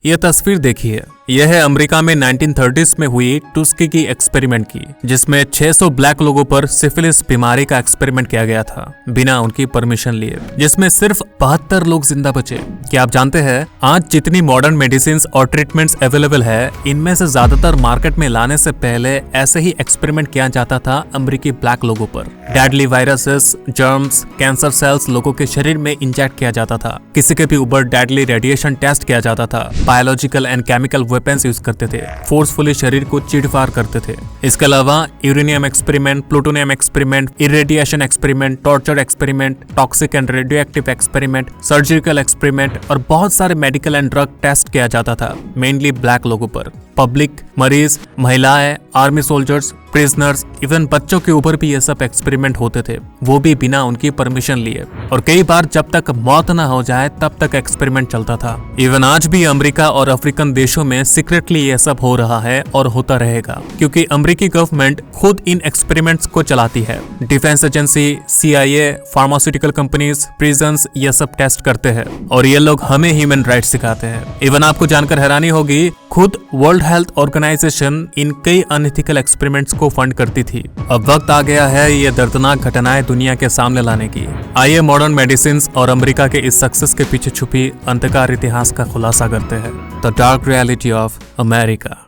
यह तस्वीर देखिए, यह है अमेरिका में 1930s में हुई टुस्की की एक्सपेरिमेंट की, जिसमें 600 ब्लैक लोगों पर सिफिलिस बीमारी का एक्सपेरिमेंट किया गया था बिना उनकी परमिशन लिए, जिसमें सिर्फ 72 लोग जिंदा बचे। क्या आप जानते हैं आज जितनी मॉडर्न मेडिसिन और ट्रीटमेंट्स अवेलेबल है, इनमें से ज्यादातर मार्केट में लाने से पहले ऐसे ही एक्सपेरिमेंट किया जाता था अमेरिकी ब्लैक लोगों पर। Deadly viruses, germs, cancer cells लोगों के शरीर में इंजेक्ट किया जाता था। किसी के भी ऊपर डेडली रेडिएशन टेस्ट किया जाता था। Biological and chemical weapons use करते थे। फोर्सफुली शरीर को चीरफाड़ करते थे। इसके अलावा uranium experiment, plutonium experiment, irradiation experiment, torture experiment, toxic and radioactive experiment, surgical experiment और बहुत सारे मेडिकल एंड ड्रग टेस्ट किया जाता था, मेनली ब्लैक लोगों पर। पब्लिक, मरीज, महिलाएं, आर्मी सोल्जर्स, प्रिजनर्स, इवन बच्चों के ऊपर भी ये सब एक्सपेरिमेंट होते थे, वो भी बिना उनकी परमिशन लिए। और कई बार जब तक मौत ना हो जाए तब तक एक्सपेरिमेंट चलता था। इवन आज भी अमेरिका और अफ्रीकन देशों में सीक्रेटली ये सब हो रहा है और होता रहेगा, क्योंकि अमेरिकी गवर्नमेंट खुद इन एक्सपेरिमेंट्स को चलाती है। Defence agency, CIA, pharmaceutical companies, prisons ये सब टेस्ट करते हैं और ये लोग हमें ह्यूमन राइट्स सिखाते हैं। इवन आपको जानकर हैरानी होगी, खुद वर्ल्ड हेल्थ ऑर्गेनाइजेशन इन कई अनएथिकल एक्सपेरिमेंट्स को फंड करती थी। अब वक्त आ गया है ये दर्दनाक घटनाएं दुनिया के सामने लाने की। आइए मॉडर्न मेडिसिन और अमेरिका के इस सक्सेस के पीछे छुपी अंधकार इतिहास का खुलासा करते हैं। The dark reality of America.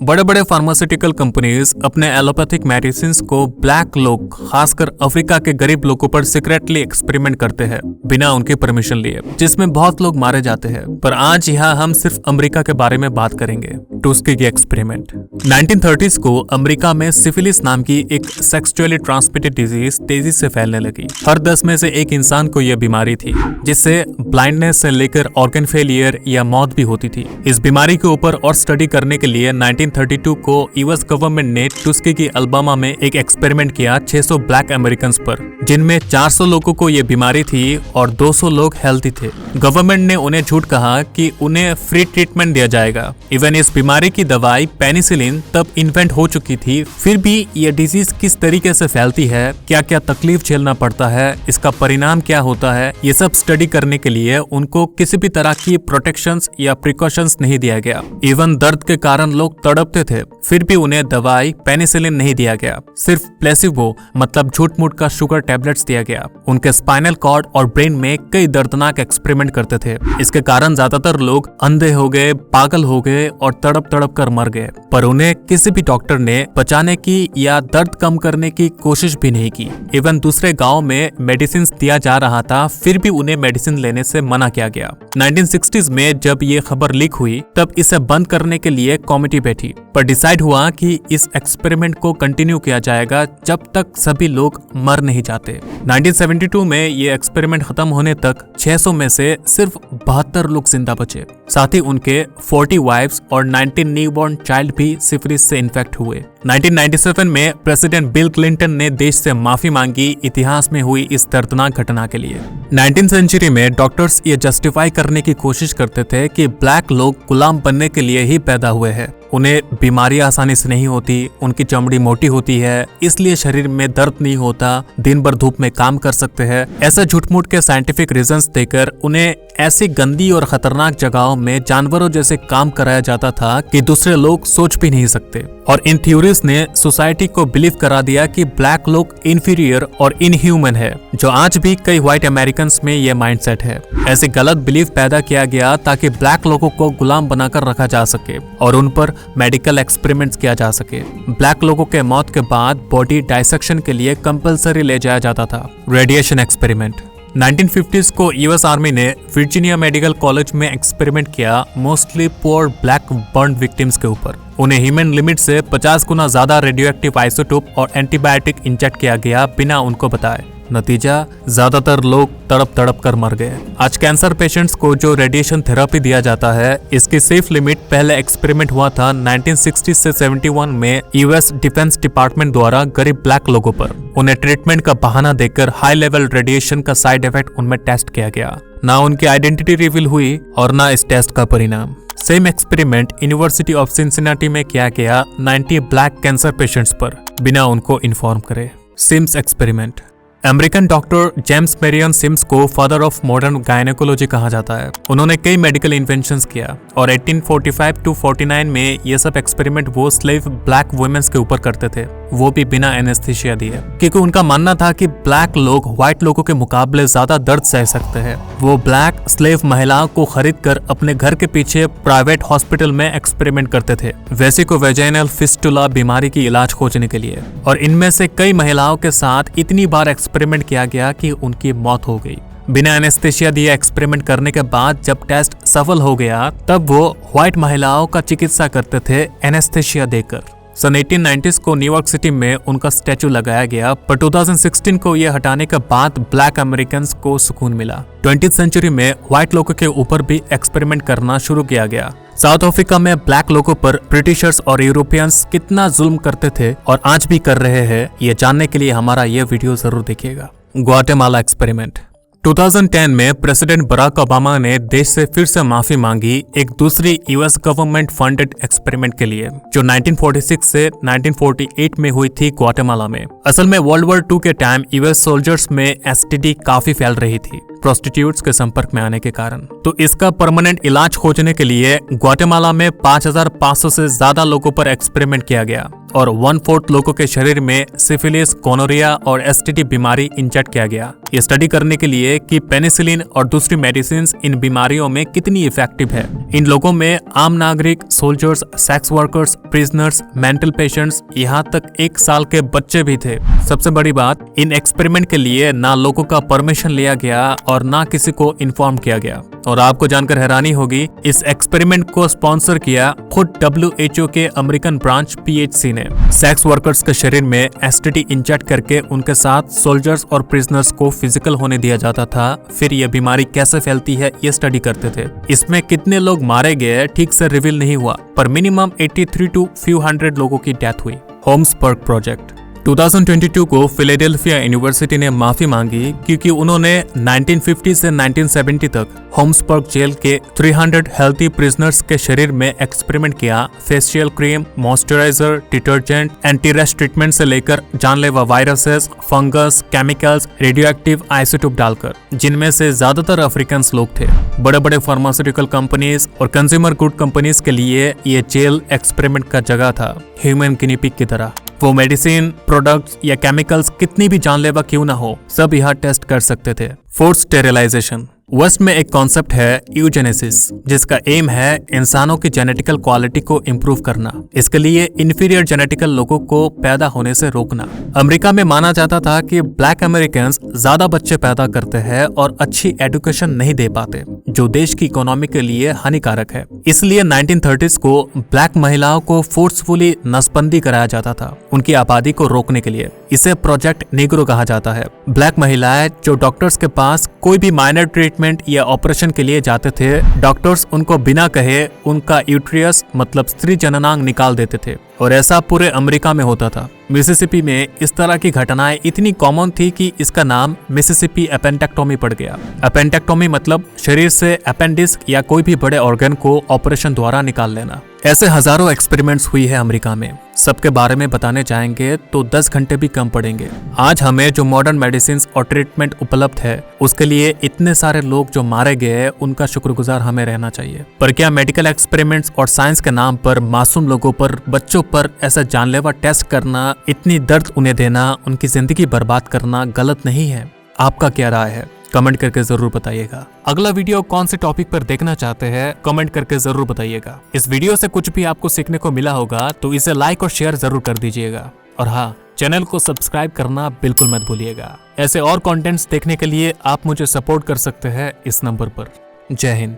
बड़े बड़े फार्मास्यूटिकल कंपनीज अपने एलोपैथिक मेडिसिन को ब्लैक लोग, खासकर अफ्रीका के गरीब लोगों पर सीक्रेटली एक्सपेरिमेंट करते हैं बिना उनकी परमिशन लिए, जिसमें बहुत लोग मारे जाते हैं। पर आज यहाँ हम सिर्फ अमेरिका के बारे में बात करेंगे। टुस्की की एक्सपेरिमेंट। 1930s को अमेरिका में सिफिलिस नाम की एक सेक्सुअली ट्रांसमिटेड डिजीज तेजी से फैलने लगी। हर 10 में से एक इंसान को यह बीमारी थी, जिससे ब्लाइंडनेस से लेकर ऑर्गन फेलियर या मौत भी होती थी। इस बीमारी के ऊपर और स्टडी करने के लिए 1932 को यूएस गवर्नमेंट ने टुस्की की अल्बामा में एक एक्सपेरिमेंट किया 600 ब्लैक अमेरिकन पर, जिनमें 400 लोगों को यह बीमारी थी और 200 लोग हेल्थी थे। गवर्नमेंट ने उन्हें झूठ कहा कि उन्हें फ्री ट्रीटमेंट दिया जाएगा। इवन इस बीमारी की दवाई पेनिसिलिन तब इन्वेंट हो चुकी थी। फिर भी यह डिजीज किस तरीके से फैलती है, क्या क्या तकलीफ झेलना पड़ता है, इसका परिणाम क्या होता है, ये सब स्टडी करने के लिए उनको किसी भी तरह की प्रोटेक्शंस या प्रिकॉशंस नहीं दिया गया। इवन दर्द के कारण लोग तड़पते थे, फिर भी उन्हें दवाई पेनिसिलिन नहीं दिया गया। सिर्फ प्लेसिबो मतलब झूठ मूठ का शुगर टैबलेट्स दिया गया। उनके स्पाइनल कॉर्ड और ब्रेन में कई दर्दनाक एक्सपेरिमेंट करते थे। इसके कारण ज्यादातर लोग अंधे हो गए, पागल हो गए और तड़प कर मर गए। पर उन्हें किसी भी डॉक्टर ने बचाने की या दर्द कम करने की कोशिश भी नहीं की। इवन दूसरे गांव में मेडिसिन दिया जा रहा था, फिर भी उन्हें मेडिसिन लेने से मना किया गया। 1960s में जब ये खबर लीक हुई, तब इसे बंद करने के लिए कमेटी बैठी, पर डिसाइड हुआ कि इस एक्सपेरिमेंट को कंटिन्यू किया जाएगा जब तक सभी लोग मर नहीं जाते। 1972 में ये एक्सपेरिमेंट खत्म होने तक 600 में से सिर्फ 72 लोग जिंदा बचे। साथ ही उनके 40 वाइफ्स और 19 न्यूबॉर्न चाइल्ड भी सिफिलिस से इन्फेक्ट हुए। 1997 में प्रेसिडेंट बिल क्लिंटन ने देश से माफी मांगी इतिहास में हुई इस दर्दनाक घटना के लिए। 19वीं सेंचुरी में डॉक्टर्स ये जस्टिफाई करने की कोशिश करते थे कि ब्लैक लोग गुलाम बनने के लिए ही पैदा हुए हैं। उन्हें बीमारी आसानी से नहीं होती, उनकी चमड़ी मोटी होती है, इसलिए शरीर में दर्द नहीं होता, दिन भर धूप में काम कर सकते हैं। ऐसे झूठ-मूठ के साइंटिफिक रीजंस देकर उन्हें ऐसी गंदी और खतरनाक जगहों में जानवरों जैसे काम कराया जाता था कि दूसरे लोग सोच भी नहीं सकते। और इन थ्योरीज ने सोसाइटी को बिलीव करा दिया कि ब्लैक लोग इंफीरियर और इनह्यूमन है, जो आज भी कई व्हाइट अमेरिकन में ये माइंडसेट है। ऐसे गलत बिलीफ पैदा किया गया ताकि ब्लैक लोगों को गुलाम बनाकर रखा जा सके और उन पर मेडिकल एक्सपेरिमेंट्स किया जा सके। ब्लैक लोगों के मौत के बाद बॉडी डाइसेक्शन के लिए कंपलसरी ले जाया जाता था। Radiation experiment. 1950s को यूएस आर्मी ने वर्जीनिया मेडिकल कॉलेज में एक्सपेरिमेंट किया mostly poor black burn victims के ऊपर। उन्हें ह्यूमन लिमिट से 50 गुना ज्यादा रेडियोएक्टिव आइसोटोप और एंटीबायोटिक इंजेक्ट किया गया बिना उनको बताए। नतीजा, ज्यादातर लोग तड़प कर मर गए। आज कैंसर पेशेंट्स को जो रेडिएशन थेरेपी दिया जाता है, इसकी सेफ लिमिट पहले एक्सपेरिमेंट हुआ था 1960 से 71 में यूएस डिफेंस डिपार्टमेंट द्वारा गरीब ब्लैक लोगों पर। उन्हें ट्रीटमेंट का बहाना देकर हाई लेवल रेडिएशन का साइड इफेक्ट उनमें टेस्ट किया गया। ना उनकी आइडेंटिटी रिवील हुई और ना इस टेस्ट का परिणाम। Same experiment university of Cincinnati में किया गया 90 ब्लैक कैंसर पेशेंट्स पर बिना उनको इन्फॉर्म करे। Sims experiment. American doctor James Marion Sims को फादर ऑफ मॉडर्न गायनेकोलॉजी कहा जाता है। उन्होंने कई मेडिकल इन्वेंशंस किया और 1845 टू 49 में ये सब एक्सपेरिमेंट वो स्लेव ब्लैक वुमेन्स के ऊपर करते थे, वो भी बिना एनेस्थीसिया दिए, क्योंकि उनका मानना था कि ब्लैक लोग व्हाइट लोगों के मुकाबले ज्यादा दर्द सह सकते हैं। वो ब्लैक स्लेव महिलाओं को खरीद कर अपने घर के पीछे प्राइवेट हॉस्पिटल में एक्सपेरिमेंट करते थे वेसिको वेजाइनल फिस्टुला बीमारी की इलाज खोजने के लिए, और इनमें से कई महिलाओं के साथ इतनी बार एक्सपेरिमेंट किया गया कि उनकी मौत हो गई। बिना एनेस्थीसिया दिए एक्सपेरिमेंट करने के बाद जब टेस्ट सफल हो गया तब वो व्हाइट महिलाओं का चिकित्सा करते थे एनेस्थीसिया देकर। सन 1890s को न्यूयॉर्क सिटी में उनका स्टैचू लगाया गया, पर 2016 को यह हटाने के बाद ब्लैक अमेरिकन को सुकून मिला। 20th सेंचुरी में व्हाइट लोगों के ऊपर भी एक्सपेरिमेंट करना शुरू किया गया। साउथ अफ्रीका में ब्लैक लोगों पर ब्रिटिशर्स और यूरोपियंस कितना जुल्म करते थे और आज भी कर रहे हैं, ये जानने के लिए हमारा यह वीडियो जरूर देखिएगा। Guatemala experiment. 2010 में प्रेसिडेंट बराक ओबामा ने देश से फिर से माफी मांगी एक दूसरी यूएस गवर्नमेंट फंडेड एक्सपेरिमेंट के लिए, जो 1946 से 1948 में हुई थी ग्वाटेमाला में। असल में वर्ल्ड वॉर 2 के टाइम यूएस सोल्जर्स में एसटीडी काफी फैल रही थी प्रोस्टिट्यूट्स के संपर्क में आने के कारण। तो इसका परमानेंट इलाज खोजने के लिए ग्वाटेमाला में 5500 से ज्यादा लोगों पर एक्सपेरिमेंट किया गया और 1/4 लोगों के शरीर में सिफिलिस, गोनोरिया और एसटीडी बीमारी इंजेक्ट किया गया, ये स्टडी करने के लिए कि पेनिसिलिन और दूसरी मेडिसिन इन बीमारियों में कितनी इफेक्टिव है। इन लोगों में आम नागरिक, soldiers, sex workers, prisoners, mental patients, यहाँ तक 1 साल के बच्चे भी थे। सबसे बड़ी बात, इन एक्सपेरिमेंट के लिए ना लोगों का परमिशन लिया गया और ना किसी को इन्फॉर्म किया गया। और आपको जानकर हैरानी होगी, इस एक्सपेरिमेंट को स्पॉन्सर किया खुद WHO के अमेरिकन ब्रांच PHC ने। सेक्स वर्कर्स के शरीर में एसटीडी इंजेक्ट करके उनके साथ सोल्जर्स और प्रिजनर्स को फिजिकल होने दिया जाता था, फिर यह बीमारी कैसे फैलती है ये स्टडी करते थे। इसमें कितने लोग मारे गए ठीक से रिवील नहीं हुआ, पर मिनिमम 83 टू फ्यू हंड्रेड लोगों की डेथ हुई। होम्सबर्ग प्रोजेक्ट। 2022 को फिलाडेल्फिया यूनिवर्सिटी ने माफी मांगी क्योंकि उन्होंने 1950 से 1970 तक होम्सबर्ग जेल के 300 हेल्थी प्रिजनर्स के शरीर में एक्सपेरिमेंट किया, facial cream, moisturiser, detergent, anti rash treatment से लेकर जानलेवा viruses, fungus, chemicals, radio active isotope डालकर, जिनमें से ज्यादातर अफ्रीकन लोग थे। बड़े बड़े फार्मास्यूटिकल कंपनीज और कंज्यूमर गुड कंपनीज के लिए ये जेल एक्सपेरिमेंट का जगह था, ह्यूमन गिनी पिग की तरह। वो मेडिसिन, प्रोडक्ट्स या केमिकल्स कितनी भी जानलेवा क्यों ना हो, सब यहाँ टेस्ट कर सकते थे। Forced sterilisation. वेस्ट में एक कॉन्सेप्ट है यूजेनेसिस, जिसका एम है इंसानों की जेनेटिकल क्वालिटी को इम्प्रूव करना, इसके लिए इंफीरियर जेनेटिकल लोगों को पैदा होने से रोकना। अमेरिका में माना जाता था कि ब्लैक अमेरिकन्स ज्यादा बच्चे पैदा करते हैं और अच्छी एजुकेशन नहीं दे पाते, जो देश की इकोनॉमी के लिए हानिकारक है। इसलिए 1930s को ब्लैक महिलाओं को फोर्सफुली नसबंदी कराया जाता था उनकी आबादी को रोकने के लिए। इसे प्रोजेक्ट नीग्रो कहा जाता है। ब्लैक महिलाएं जो डॉक्टर्स के पास कोई भी माइनर ट्रीटमेंट या ऑपरेशन के लिए जाते थे, डॉक्टर्स उनको बिना कहे उनका यूट्रियस मतलब स्त्री जननांग निकाल देते थे, और ऐसा पूरे अमेरिका में होता था। मिसिसिपी में इस तरह की घटनाएं इतनी कॉमन थी कि इसका नाम मिसिसिपी एपेंडेक्टोमी पड़ गया। एपेंडेक्टोमी मतलब शरीर से अपेंडिक्स या कोई भी बड़े ऑर्गन को ऑपरेशन द्वारा निकाल लेना। ऐसे हजारों एक्सपेरिमेंट्स हुई है अमेरिका में। सबके बारे में बताने जाएंगे तो 10 घंटे भी कम पड़ेंगे। आज हमें जो मॉडर्न मेडिसिन और ट्रीटमेंट उपलब्ध है, उसके लिए इतने सारे लोग जो मारे गए, उनका शुक्रगुजार हमें रहना चाहिए। पर क्या मेडिकल एक्सपेरिमेंट्स और साइंस के नाम पर मासूम लोगों पर, बच्चों पर ऐसा जानलेवा टेस्ट करना, इतनी दर्द उन्हें देना, उनकी जिंदगी बर्बाद करना गलत नहीं है? आपका क्या राय है? कमेंट करके जरूर बताइएगा। अगला वीडियो कौन से टॉपिक पर देखना चाहते हैं, कमेंट करके जरूर बताइएगा। इस वीडियो से कुछ भी आपको सीखने को मिला होगा तो इसे लाइक और शेयर जरूर कर दीजिएगा। और हाँ, चैनल को सब्सक्राइब करना बिल्कुल मत भूलिएगा। ऐसे और कंटेंट्स देखने के लिए आप मुझे सपोर्ट कर सकते हैं इस नंबर पर। जय हिंद।